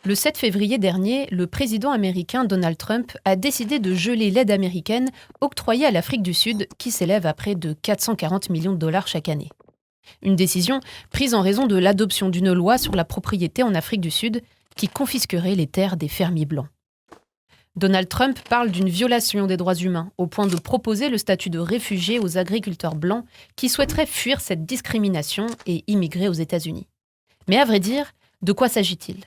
Le 7 février dernier, le président américain Donald Trump a décidé de geler l'aide américaine octroyée à l'Afrique du Sud, qui s'élève à près de 440 millions de dollars chaque année. Une décision prise en raison de l'adoption d'une loi sur la propriété en Afrique du Sud qui confisquerait les terres des fermiers blancs. Donald Trump parle d'une violation des droits humains, au point de proposer le statut de réfugié aux agriculteurs blancs qui souhaiteraient fuir cette discrimination et immigrer aux États-Unis. Mais à vrai dire, de quoi s'agit-il ?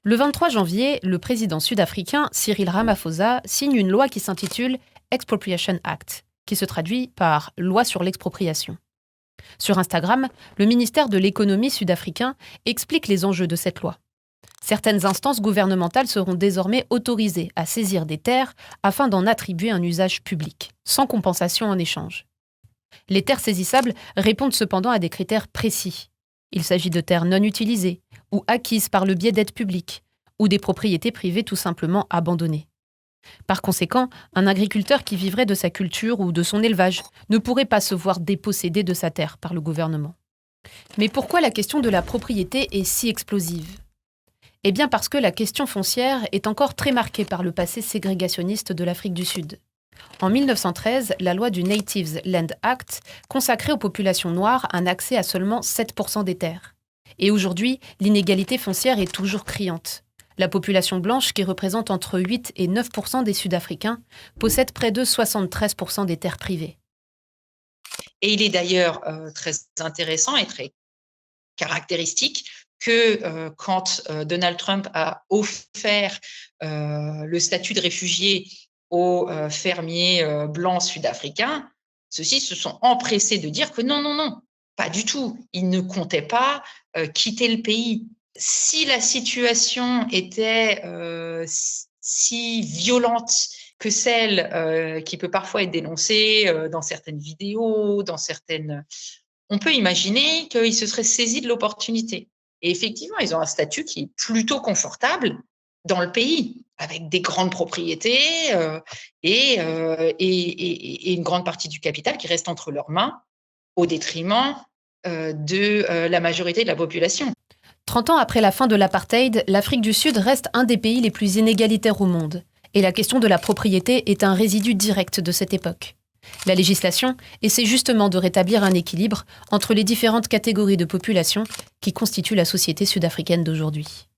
Le 23 janvier, le président sud-africain Cyril Ramaphosa signe une loi qui s'intitule Expropriation Act, qui se traduit par Loi sur l'expropriation. Sur Instagram, le ministère de l'économie sud-africain explique les enjeux de cette loi. Certaines instances gouvernementales seront désormais autorisées à saisir des terres afin d'en attribuer un usage public, sans compensation en échange. Les terres saisissables répondent cependant à des critères précis. Il s'agit de terres non utilisées ou acquises par le biais d'aides publiques ou des propriétés privées tout simplement abandonnées. Par conséquent, un agriculteur qui vivrait de sa culture ou de son élevage ne pourrait pas se voir dépossédé de sa terre par le gouvernement. Mais pourquoi la question de la propriété est si explosive ? Eh bien parce que la question foncière est encore très marquée par le passé ségrégationniste de l'Afrique du Sud. En 1913, la loi du Natives Land Act consacrait aux populations noires un accès à seulement 7% des terres. Et aujourd'hui, l'inégalité foncière est toujours criante. La population blanche, qui représente entre 8 et 9% des Sud-Africains, possède près de 73% des terres privées. Et il est d'ailleurs très intéressant et très caractéristique que quand Donald Trump a offert le statut de réfugié aux fermiers blancs sud-africains, ceux-ci se sont empressés de dire que non, pas du tout. Ils ne comptaient pas quitter le pays. Si la situation était si violente que celle qui peut parfois être dénoncée dans certaines vidéos, on peut imaginer qu'ils se seraient saisis de l'opportunité. Et effectivement, ils ont un statut qui est plutôt confortable dans le pays, avec des grandes propriétés et une grande partie du capital qui reste entre leurs mains au détriment de la majorité de la population. 30 ans après la fin de l'apartheid, l'Afrique du Sud reste un des pays les plus inégalitaires au monde. Et la question de la propriété est un résidu direct de cette époque. La législation essaie justement de rétablir un équilibre entre les différentes catégories de population qui constituent la société sud-africaine d'aujourd'hui.